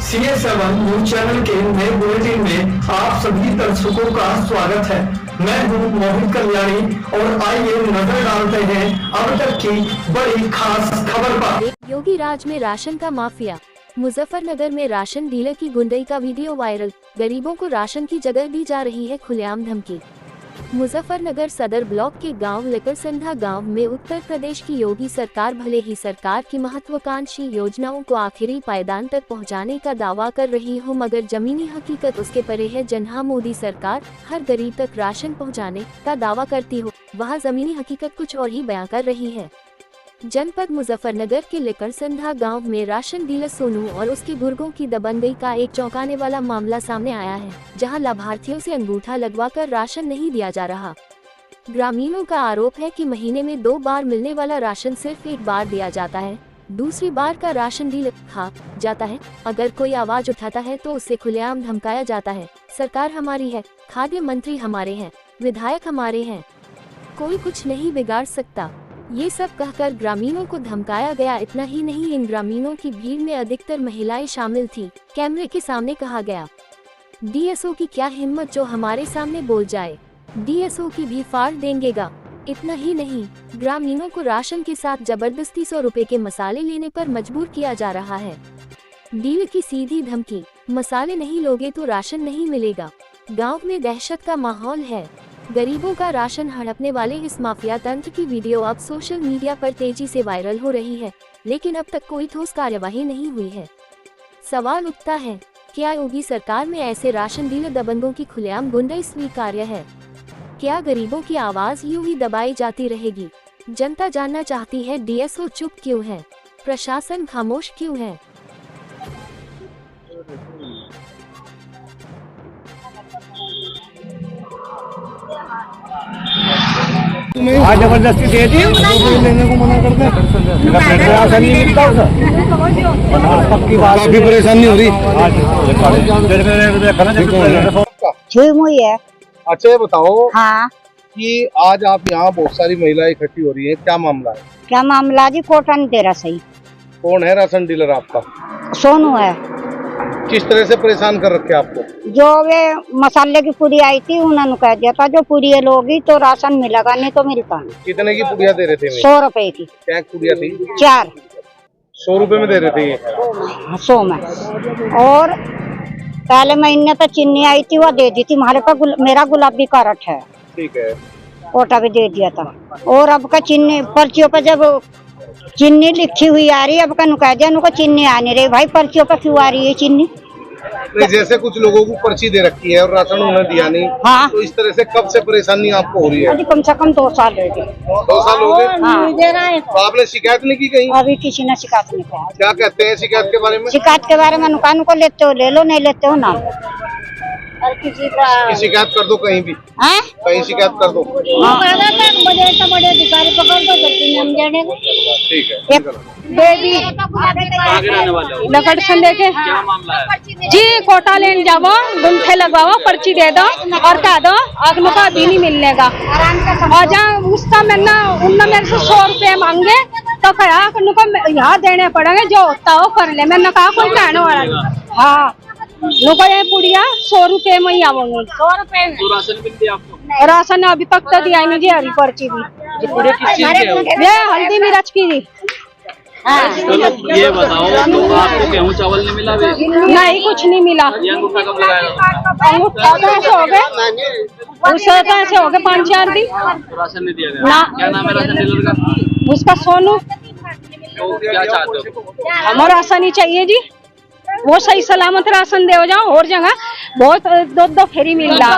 CS7 news channel के नए bulletin में आप सभी दर्शकों का स्वागत है। मैं हूँ मोहित कल्याणी और आइए नजर डालते हैं अब तक की बड़ी खास खबर पर। योगी राज में राशन का माफिया। मुजफ्फरनगर में राशन डीलर की गुंडई का वीडियो वायरल। गरीबों को राशन की जगह दी जा रही है खुलेआम धमकी। मुजफ्फरनगर सदर ब्लॉक के गांव लेकरसंधा गांव में उत्तर प्रदेश की योगी सरकार भले ही सरकार की महत्वाकांक्षी योजनाओं को आखिरी पायदान तक पहुंचाने का दावा कर रही हो, मगर जमीनी हकीकत उसके परे है। जहाँ मोदी सरकार हर गरीब तक राशन पहुंचाने का दावा करती हो, वहां जमीनी हकीकत कुछ और ही बयां कर रही है। जनपद मुजफ्फरनगर के लेकरसंधा गांव में राशन डीलर सोनू और उसके गुर्गों की दबंगई का एक चौंकाने वाला मामला सामने आया है, जहां लाभार्थियों से अंगूठा लगवाकर राशन नहीं दिया जा रहा। ग्रामीणों का आरोप है कि महीने में 2 बार मिलने वाला राशन सिर्फ 1 बार दिया जाता है। दूसरी बार का राशन डीलर खा जाता है। अगर कोई आवाज उठाता है तो उससे खुलेआम धमकाया जाता है। सरकार हमारी है, खाद्य मंत्री हमारे हैं, विधायक हमारे हैं, कोई कुछ नहीं बिगाड़ सकता, ये सब कहकर ग्रामीणों को धमकाया गया। इतना ही नहीं, इन ग्रामीणों की भीड़ में अधिकतर महिलाएं शामिल थी। कैमरे के सामने कहा गया, डीएसओ की क्या हिम्मत जो हमारे सामने बोल जाए, डीएसओ की भी फाड़ देंगेगा। इतना ही नहीं, ग्रामीणों को राशन के साथ जबरदस्ती 100 रुपए के मसाले लेने पर मजबूर किया जा रहा है। डीलर की सीधी धमकी, मसाले नहीं लोगे तो राशन नहीं मिलेगा। गाँव में दहशत का माहौल है। गरीबों का राशन हड़पने वाले इस माफिया तंत्र की वीडियो अब सोशल मीडिया पर तेजी से वायरल हो रही है, लेकिन अब तक कोई ठोस कार्यवाही नहीं हुई है। सवाल उठता है, क्या योगी सरकार में ऐसे राशन डीलर दबंगों की खुलेआम गुंडाई स्वीकार्य है? क्या गरीबों की आवाज यूं ही दबाई जाती रहेगी? जनता जानना चाहती है, डीएसओ चुप क्यों है, प्रशासन खामोश क्यों है? आज जबरदस्ती दे दी, लेने को मना करते हैं। नहीं मिलता सबकी बात काफी परेशानी हो रही। है। अच्छा, ये बताओ हाँ, कि आज आप यहाँ बहुत सारी महिलाएं इकट्ठी हो रही हैं, क्या मामला है? क्या मामला जी? कोटा नहीं दे रहा सही। कौन है राशन डीलर आपका? सोनू है। किस तरह से परेशान कर रखे आपको? जो वे मसाले की पूरी आई थी, उन्होंने कह दिया था जो पूरी लोगी तो राशन मिलेगा, नहीं तो मिलता नहीं। कितने की पुड़िया दे रहे थे? 100 रुपए की। क्या पुड़िया थी? 4। 100 रुपए में दे रहे थे ये? 100 में। और पहले महीने तो चीनी आई थी, वो दे दी थी। हमारे पास मेरा गुलाबी कार्ड है, ठीक है, कोटा भी दे दिया था। और अब का चीनी पर्चियों पर जब चीनी लिखी हुई आ रही है, अब का कह दिया उनको चीनी आ नहीं रही। भाई पर्चियों पर क्यों आ रही है चीनी? जैसे कुछ लोगों को पर्ची दे रखी है और राशन उन्हें दिया नहीं। हाँ, तो इस तरह से कब से परेशानी आपको हो रही है? अभी कम से कम 2 साल हो गए। 2 साल हो गए? हाँ। तो आपने शिकायत नहीं की कहीं? अभी किसी ने शिकायत नहीं किया। क्या कहते हैं शिकायत के बारे में? शिकायत के बारे में नुकान को लेते हो ले लो, नहीं लेते हो ना। और किसी का शिकायत कर दो कहीं भी, हैं? कहीं शिकायत कर दो। बड़े अधिकारी पकड़ दो, हम देने को। ठीक है, बेबी लगड़ संडे के जी कोटा लेन जावो, गुंठे लगवाओ, पर्ची दे दो और कह दो अगलों का भी नहीं मिलने का। और जहाँ उसका उनने मेरे से 100 रुपए मांगे तो कहा उनको यहाँ देने पड़ेंगे, जो होता हो कर ले। मैंने कहा कोई कहने वाला नहीं। हाँ, लोग ये पुड़िया 100 रुपए में ही आवोगे। 100 रुपए में तो राशन मिल गया आपको? राशन अभी तक तो दिया नहीं जी, हरी पर्ची भी। ये हल्दी मिर्च की जी। हाँ। तो ये बताओ, तो आपको गेहूं चावल नहीं मिला? नहीं, कुछ नहीं मिला। ये अंगूठा कब लगाया? अंगूठा कैसे हो गए? उससे कैसे हो गए 5-4 दिन। तो राशन नहीं दिया गया ना। क्या नाम है राशन डीलर का? उसका सोनू। तो क्या चाहते हो? हमें राशन ही चाहिए जी, वो सही सलामत राशन दे जाओ। और जगह बहुत 2 फेरी मिल रहा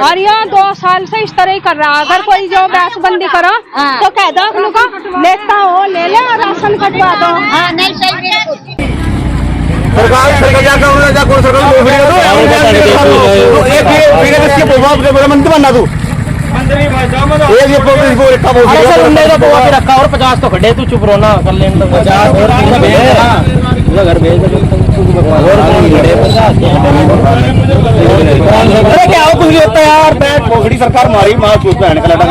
और ये 2 साल से इस तरह ही कर रहा। अगर कोई जो बैसबंदी करो तो कह दो उनको लेता हो ले ले और राशन कटवा दो। हाँ, नहीं सही रखा और 50 तो खड़े, तू चुप रहो ना, कर लें 50 और घर भेज अरे क्या हो कुछ नहीं होता यार। बैठ पोखड़ी सरकार मारी माँ चूप बहन का लटा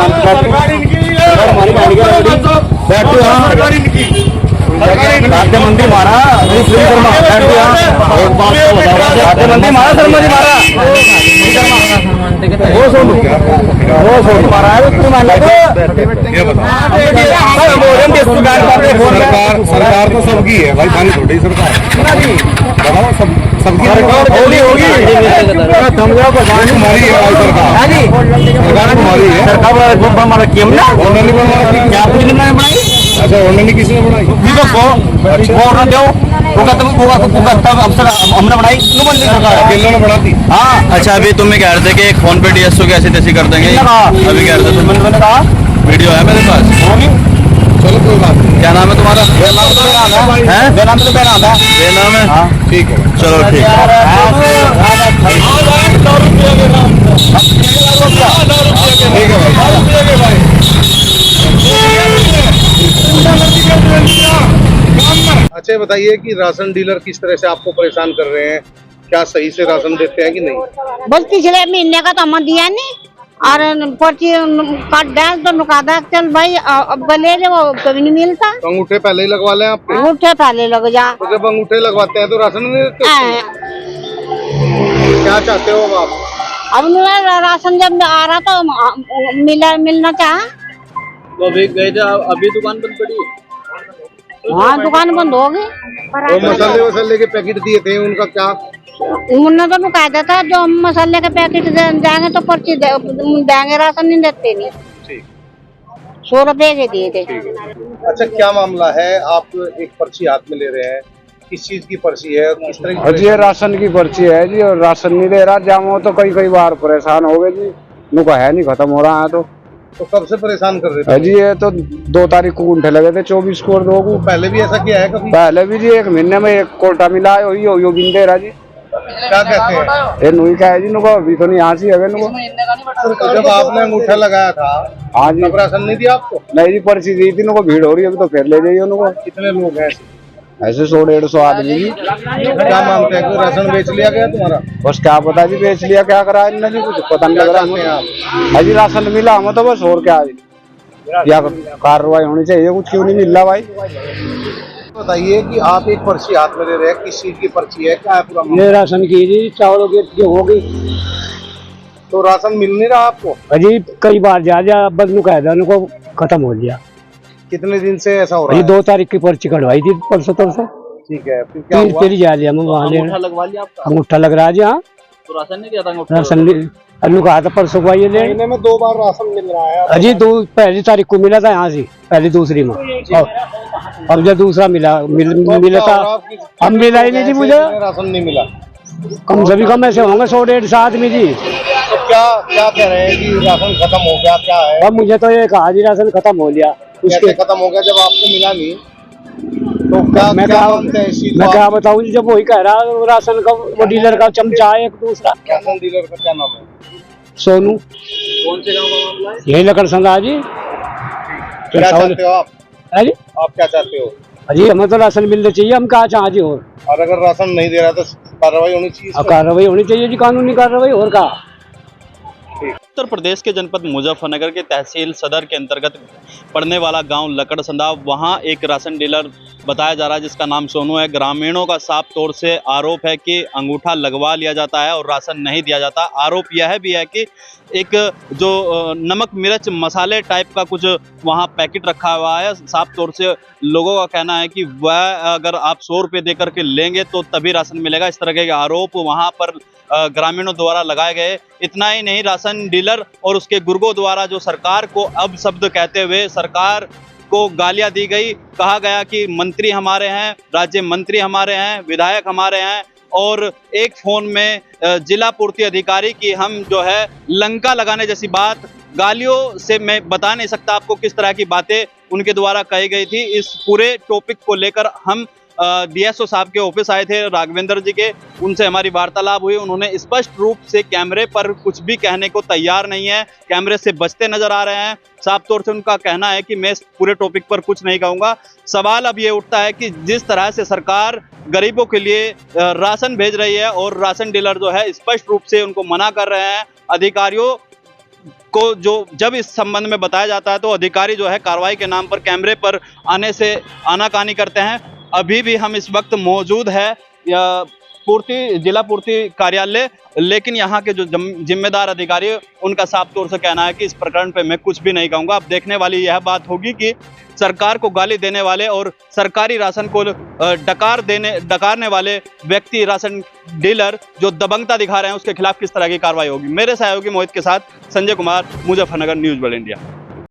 हमारी बैठ मंदिर मारा बैठ एक बात तो बताओ, मंदी मारा शर्मा जी मारा, वो सोनू मारा है, उसको मारा ये बताओ, सरकार तो सबकी है भाई, खाली थोड़ी सरकार बताओो, सबकी होगी तुम्हारी है भाई, सरकार तुम्हारी है। अच्छा, ऑनलाइन किसने बनाई? हमने बनाई, अकेले ने बना दी। हाँ। अच्छा, अभी तुम कह रहे थे कि फोन पे डीएसओ की ऐसी तैसी कर देंगे, अभी कह रहे थे मैंने कहा वीडियो है मेरे पास। चलो कोई बात नहीं। क्या नाम है तुम्हारा? बेनाम तो बेनाम है। बेनाम है? हाँ। ठीक है, चलो ठीक है। ठीक है भाई। अच्छा, बताइए कि राशन डीलर किस तरह से आपको परेशान कर रहे हैं, क्या सही से राशन देते हैं कि नहीं? बस पिछले महीने का तो हमें दिया नहीं, और पर्ची काट डाल तो नुकादा, चल भाई अब ले ले, वो कभी नहीं मिलता। तो अंगूठे पहले ही लगवा लें आपके। अंगूठे पहले लग जा। तो जब अंगूठे लगवाते हैं तो राशन नहीं देते? क्या चाहते हो अब आप? अब राशन जब आ रहा तो मिलना चाह। तो अभी गए थे, अभी दुकान बंद पड़ी है? हाँ, दुकान बंद हो गई। वो मसाले वसाले के पैकेट दिए थे, उनका क्या? उन्होंने तो कहता था जो मसाले के पैकेट जाएंगे तो पर्ची देंगे, राशन नहीं देते नहीं। ठीक। 100 रुपए के दिए थे। अच्छा, क्या मामला है? आप एक पर्ची हाथ में ले रहे हैं, किस चीज की पर्ची है, किस तरह की? जी, ये राशन की पर्ची है जी, और राशन नहीं दे रहा, जामो तो कई बार परेशान हो गए जी, नुका है नहीं, खत्म हो रहा है। तो कब से परेशान कर रहे थे? जी, ये तो 2 तारीख को गुंठे लगे थे, 24 को और 2 को। पहले भी ऐसा किया है कभी? पहले भी जी 1 महीने में 1 कोटा मिला है, यो बिन दे रहा जी। क्या कहते हैं? ये नुई का है जी, नुको अभी तो नहीं यहाँ से है नुको। तो जब आपने अंगूठा लगाया था, हाँ जी, तब राशन नहीं दिया आपको? नहीं जी, पर्ची दी थी, नुको भीड़ हो रही है, अभी तो फिर ले जाइए नुको। कितने लोग हैं ऐसे 100-150 आदमी जी। क्या मानते हैं कि राशन बेच लिया गया तुम्हारा? बस क्या पता जी, बेच लिया क्या करा इनने जी, कुछ पता नहीं लग रहा हमें। अजी राशन मिला हमें तो बस, और क्या क्या कार्रवाई होनी चाहिए, कुछ क्यों नहीं मिल रहा भाई? बताइए कि आप एक पर्ची हाथ में ले रहे हैं, किस चीज की पर्ची है, क्या है पूरा मामला? ये राशन की जी, चावलों की होगी। तो राशन मिल नहीं रहा आपको? अजी कई बार जा बदलू कह दिया, उनको खत्म हो गया। कितने दिन से ऐसा हो रहा अजी है? 2 तारीख की पर्ची कटवाई थी, परसों तरसों। ठीक है, फिर क्या हुआ? फिर जा लिया मैं वहाँ ले, अंगूठा लगवा लिया आपका? अंगूठा लग रहा है जी। हाँ, तो राशन नहीं दिया था अंगूठा? राशन अनु कहा था परसों को आइए ले। महीने में 2 बार राशन मिल रहा है। अजी 1 तारीख को मिला था यहाँ से, पहली दूसरी में, अब जब दूसरा मिला था, अब मिला ही नहीं जी मुझे। राशन नहीं मिला? कम से भी कम ऐसे होंगे 100-150 आदमी जी। तो क्या कह रहे हैं कि राशन खत्म हो गया, क्या है? अब मुझे तो ये कहा जी राशन खत्म हो गया, उसके खत्म हो गया जब आपको मिला नहीं, तो क्या मानते हैं इस चीज को? मैं क्या बताऊँ जब वही कह रहा है राशन का, वो डीलर का चमचा है एक दूसरा। राशन डीलर का क्या नाम है? सोनू। कौन से गाँव का मामला है? यही लकड़ संगा जी। क्या चाहते हो आप? है जी, आप क्या चाहते हो? अजी हमें तो राशन मिलना चाहिए, हम कहा चाह जी, और अगर राशन नहीं दे रहा तो कार्रवाई होनी चाहिए इस पर? कार्रवाई होनी चाहिए जी, कानूनी कार्रवाई, और कहा। उत्तर प्रदेश के जनपद मुजफ्फरनगर के तहसील सदर के अंतर्गत पड़ने वाला गांव लकड़संदा, वहां एक राशन डीलर बताया जा रहा है जिसका नाम सोनू है। ग्रामीणों का साफ तौर से आरोप है कि अंगूठा लगवा लिया जाता है और राशन नहीं दिया जाता। आरोप यह भी है कि एक जो नमक मिर्च मसाले टाइप का कुछ वहां पैकेट रखा हुआ है। साफ तौर से लोगों का कहना है कि वह अगर आप 100 रुपये दे करके लेंगे तो तभी राशन मिलेगा। इस तरह के आरोप वहां पर ग्रामीणों द्वारा लगाए गए। इतना ही नहीं, राशन डीलर और उसके गुर्गों द्वारा जो सरकार को अब शब्द कहते हुए सरकार को गालियां दी गई। कहा गया कि मंत्री हमारे हैं, राज्य मंत्री हमारे हैं, विधायक हमारे हैं, और एक फोन में जिला पूर्ति अधिकारी की हम जो है लंका लगाने जैसी बात, गालियों से मैं बता नहीं सकता आपको किस तरह की बातें उनके द्वारा कही गई थी। इस पूरे टॉपिक को लेकर हम डीएसओ साहब के ऑफिस आए थे, राघवेंद्र जी के, उनसे हमारी वार्तालाप हुई। उन्होंने स्पष्ट रूप से कैमरे पर कुछ भी कहने को तैयार नहीं है, कैमरे से बचते नजर आ रहे हैं। साफ तौर से उनका कहना है कि मैं पूरे टॉपिक पर कुछ नहीं कहूंगा। सवाल अब ये उठता है कि जिस तरह से सरकार गरीबों के लिए राशन भेज रही है और राशन डीलर जो है स्पष्ट रूप से उनको मना कर रहे हैं, अधिकारियों को जो जब इस संबंध में बताया जाता है तो अधिकारी जो है कार्रवाई के नाम पर कैमरे पर आने से आनाकानी करते हैं। अभी भी हम इस वक्त मौजूद है जिला पूर्ति कार्यालय, लेकिन यहाँ के जो जिम्मेदार अधिकारी हैं उनका साफ तौर से कहना है कि इस प्रकरण पे मैं कुछ भी नहीं कहूँगा। अब देखने वाली यह बात होगी कि सरकार को गाली देने वाले और सरकारी राशन को डकारने वाले व्यक्ति, राशन डीलर जो दबंगता दिखा रहे हैं, उसके खिलाफ किस तरह की कार्रवाई होगी। मेरे सहयोगी मोहित के साथ Sanjay Kumar, Muzaffarnagar, news world India.